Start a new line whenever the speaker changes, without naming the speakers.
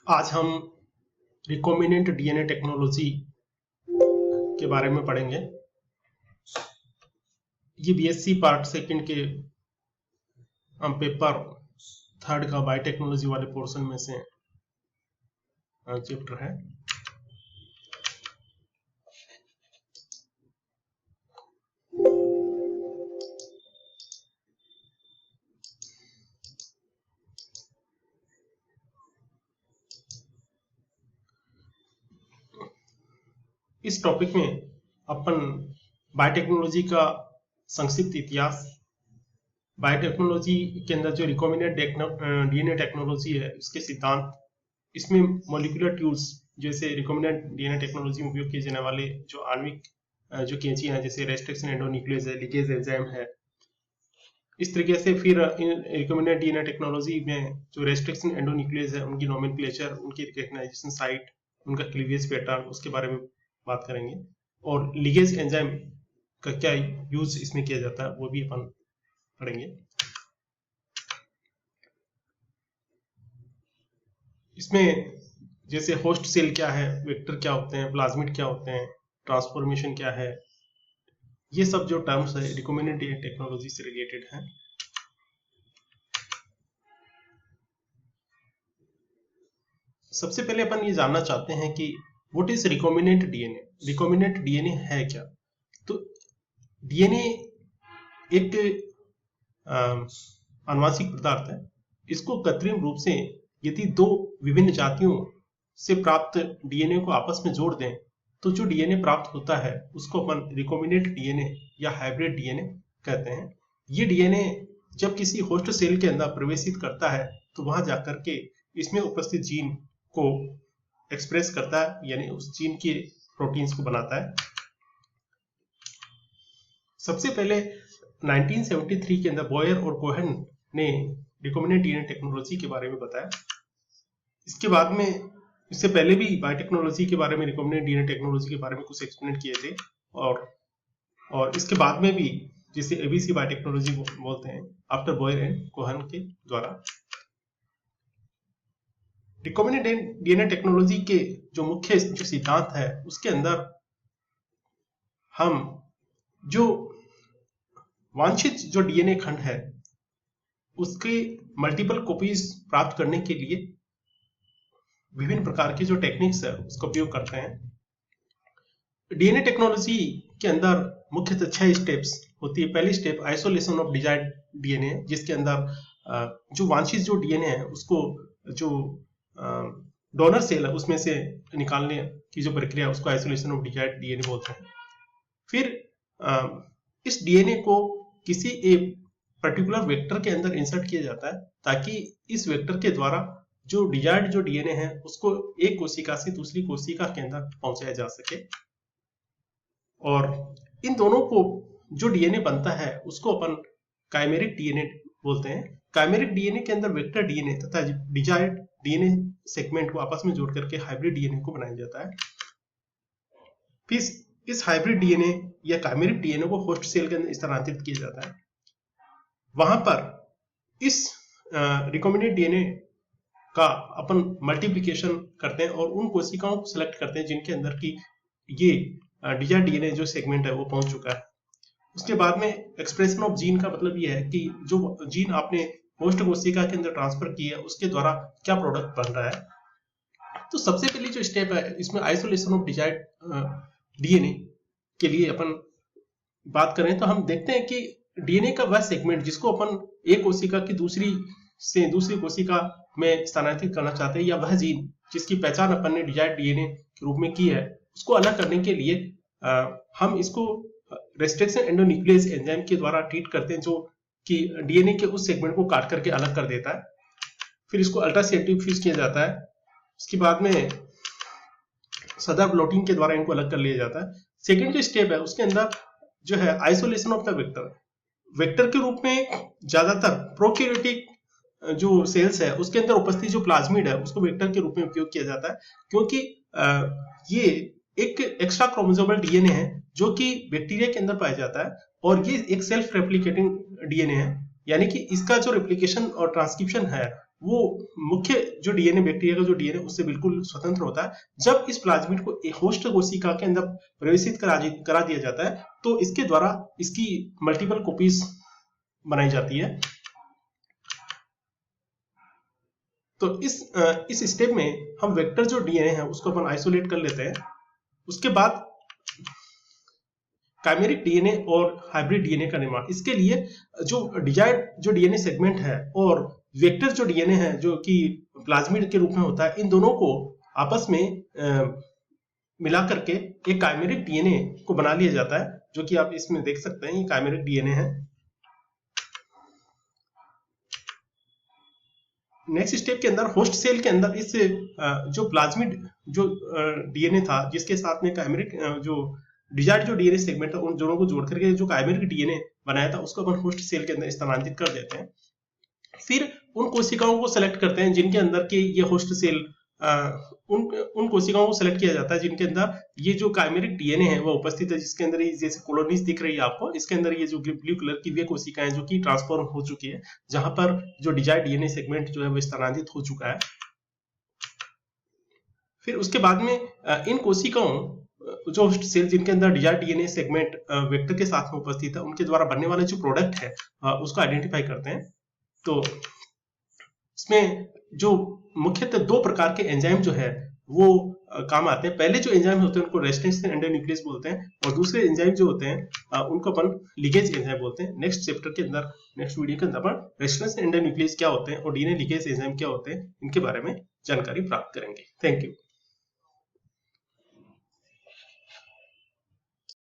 आज हम recombinant DNA technology के बारे में पढ़ेंगे। ये बीएससी पार्ट सेकंड के हम पेपर थर्ड का बायोटेक्नोलॉजी वाले पोर्शन में से चैप्टर है। इस टॉपिक में अपन बायोटेक्नोलॉजी का संक्षिप्त इतिहास, बायोटेक्नोलॉजी के अंदर जो रिकॉम्बिनेंट डीएनए टेक्नोलॉजी है उसके सिद्धांत, इसमें मॉलिक्यूलर टूल्स जैसे रिकॉम्बिनेंट डीएनए टेक्नोलॉजी में उपयोग किए जाने वाले जो आणविक जो कैंची हैं जैसे रेस्ट्रिक्शन एंडोन्यूक्लियस है, लिगेज एंजाइम है, इस तरीके से फिर इन रिकॉम्बिनेंट डीएनए टेक्नोलॉजी में जो रेस्ट्रिक्शन एंडोन्यूक्लियस है उनकी नोमेनक्लेचर, उनकी रिकग्नाइजेशन साइट, उनका क्लीवेज पैटर्न, उसके बारे में बात करेंगे। और लिगेज एंजाइम का क्या यूज इसमें किया जाता है वो भी अपन पढ़ेंगे। इसमें जैसे होस्ट सेल क्या है, वेक्टर क्या होते हैं, प्लाज्मिड क्या होते हैं, ट्रांसफॉर्मेशन क्या है, ये सब जो टर्म्स है रिकॉम्बिनेंट डीएनए टेक्नोलॉजी से रिलेटेड है। सबसे पहले अपन ये जानना चाहते हैं कि what is recombinant DNA. Recombinant DNA है क्या? तो डीएनए एक आनुवांशिक पदार्थ है। इसको कृत्रिम रूप से यदि दो विभिन्न जातियों से प्राप्त डीएनए को आपस में जोड़ दें तो जो डीएनए प्राप्त होता है उसको अपन रिकॉम्बिनेंट डीएनए या हाइब्रिड डीएनए कहते हैं। ये डीएनए जब किसी होस्ट सेल के अंदर प्रवेशित करता है तो वहां जाकर के इसमें उपस्थित जीन को एक्सप्रेस करता है, यानी उस जीन के प्रोटीन्स को बनाता है। सबसे पहले 1973 के अंदर बॉयर और कोहेन ने रिकॉम्बिनेंट डीएनए टेक्नोलॉजी के बारे में बताया। इसके बाद में, इससे पहले भी बायोटेक्नोलॉजी के बारे में, रिकॉम्बिनेंट डीएनए टेक्नोलॉजी के बारे में कुछ एक्सप्लेन किए थे और इसके बाद में भी जिसे एबीसी बायोटेक्नोलॉजी बोलते हैं आफ्टर बॉयर एंड कोहेन के द्वारा। रिकॉम्बिनेंट डीएनए टेक्नोलॉजी के जो मुख्य जो सिद्धांत है उसके अंदर हम जो वांछित जो डीएनए खंड है उसके मल्टीपल कॉपीज प्राप्त करने के लिए विभिन्न प्रकार की जो टेक्निक्स है उसका उपयोग करते हैं। डीएनए टेक्नोलॉजी के अंदर मुख्यतः 6 स्टेप्स होती है। पहली step isolation of desired DNA, जिसके अंदर जो वांछित जो डीएनए है उसको जो डोनर सेल है उसमें से निकालने की जो प्रक्रिया उसको आइसोलेशन ऑफ डिजायर्ड डीएनए बोलते हैं। फिर इस डीएनए को किसी एक पर्टिकुलर वेक्टर के अंदर इंसर्ट किया जाता है ताकि इस वेक्टर के द्वारा जो डिजायर्ड जो डीएनए है उसको एक कोशिका से दूसरी कोशिका के अंदर पहुंचाया जा सके। और इन दोनों को जो डीएनए बनता है उसको अपन काइमेरिक डीएनए बोलते हैं। काइमेरिक डीएनए के अंदर वेक्टर डीएनए तथा डिजायर्ड डीएनए सेगमेंट को आपस में जोड़ करके हाइब्रिड डीएनए को बनाया जाता है। फिर इस हाइब्रिड डीएनए या काइमेरिक डीएनए को होस्ट सेल के अंदर स्थानांतरित किया जाता है। वहां पर इस रिकॉम्बिनेंट डीएनए का अपन मल्टीप्लिकेशन करते हैं और उन कोशिकाओं को सिलेक्ट करते हैं जिनके अंदर की ये डिजायर्ड डीएनए जो सेगमेंट है वो पहुंच चुका है। उसके बाद में एक्सप्रेशन ऑफ जीन का मतलब ये है कि जो जीन आपने होस्ट कोशिका के अंदर ट्रांसफर किया है उसके द्वारा क्या प्रोडक्ट बन रहा है। तो सबसे पहली जो स्टेप है इसमें आइसोलेशन ऑफ डिजायर्ड डीएनए के लिए अपन बात करें तो हम देखते हैं कि डीएनए का वह सेगमेंट जिसको अपन एक कोशिका की दूसरी कोशिका में स्थानांतरित करना चाहते हैं, या वह जीन जिसकी पहचान अपन ने डिजायर्ड डीएनए के रूप में की है, उसको अलग करने के लिए हम इसको रेस्ट्रिक्शन एंडोन्यूक्लियस एंजाइम के द्वारा ट्रीट करते हैं जो कि डीएनए के उस सेगमेंट को काट करके अलग कर देता है। फिर इसको अल्ट्रा सेंट्रीफ्यूज किया जाता है। उसके बाद में सदर ब्लोटिंग के द्वारा इनको अलग कर लिया जाता है। सेकेंड जो स्टेप है उसके अंदर जो है आइसोलेशन ऑफ द वेक्टर के रूप में ज्यादातर प्रोकैरियोटिक जो सेल्स है उसके अंदर उपस्थित जो प्लाज्मिड है उसको वेक्टर के रूप में उपयोग किया जाता है, क्योंकि ये एक एक्स्ट्रा क्रोमोसोमल डीएनए है जो कि बैक्टीरिया के अंदर पाया जाता है और ये एक सेल्फ रेप्लिकेटिंग डीएनए है, यानी कि इसका जो रेप्लिकेशन और ट्रांसक्रिप्शन है वो मुख्य जो डीएनए बैक्टीरिया का जो डीएनए उससे बिल्कुल स्वतंत्र होता है। जब इस प्लाज्मिड को एक होस्ट कोशिका के अंदर प्रवेशित करा दिया जाता है तो इसके द्वारा इसकी मल्टीपल कॉपीज बनाई जाती है। तो इस स्टेप में हम वेक्टर जो डीएनए है उसको अपन आइसोलेट कर लेते हैं। उसके बाद काइमेरिक डीएनए और हाइब्रिड डीएनए का निर्माण, इसके लिए जो डिजायर्ड जो डीएनए सेगमेंट है और वेक्टर जो डीएनए है जो कि प्लाज्मिड के रूप में होता है, इन दोनों को आपस में मिला करके एक काइमेरिक डीएनए को बना लिया जाता है, जो कि आप इसमें देख सकते हैं, ये काइमेरिक डीएनए है। नेक्स्ट स्टेप के अंदर होस्ट सेल के अंदर इस जो प्लाज्मिड जो डीएनए था जिसके साथ में काइमेरिक जो डिजायर्ड जो डीएनए सेगमेंट है उन दोनों को जोड़ करके जो काइमेरिक डीएनए बनाया था उसको अपन होस्ट सेल के अंदर स्थानांतरित कर देते हैं। फिर उन कोशिकाओं को सेलेक्ट करते हैं जिनके अंदर के ये होस्ट सेल उन कोशिकाओं को सेलेक्ट किया जाता है जिनके अंदर ये जो काइमेरिक डीएनए है वो उपस्थित है, जिसके अंदर ये जैसे कॉलोनीज दिख रही है आपको, इसके अंदर ये जो ब्लू कलर की वे कोशिकाएं जो कि ट्रांसफॉर्म हो चुकी है, जहां पर जो डिजायर्ड डीएनए सेगमेंट जो है वो स्थानांतरित हो चुका है। फिर उसके बाद में इन कोशिकाओं जो होस्ट सेल जिनके अंदर डिजायर्ड डीएनए सेगमेंट वेक्टर के साथ में उपस्थित है उनके द्वारा बनने वाले जो प्रोडक्ट है उसको आइडेंटिफाई करते हैं। तो इसमें जो मुख्यतः दो प्रकार के एंजाइम जो है वो काम आते हैं। पहले जो एंजाइम होते हैं उनको रेजिस्टेंस एंडोन्यूक्लियस बोलते हैं और दूसरे एंजाइम जो होते हैं उनको अपन लिगेज एंजाइम बोलते हैं। नेक्स्ट चैप्टर के अंदर, नेक्स्ट वीडियो के अंदर अपन रेजिस्टेंस एंडोन्यूक्लियस क्या होते हैं और डीएनए लिगेज एंजाइम क्या होते हैं इनके बारे में जानकारी प्राप्त करेंगे। Thank you.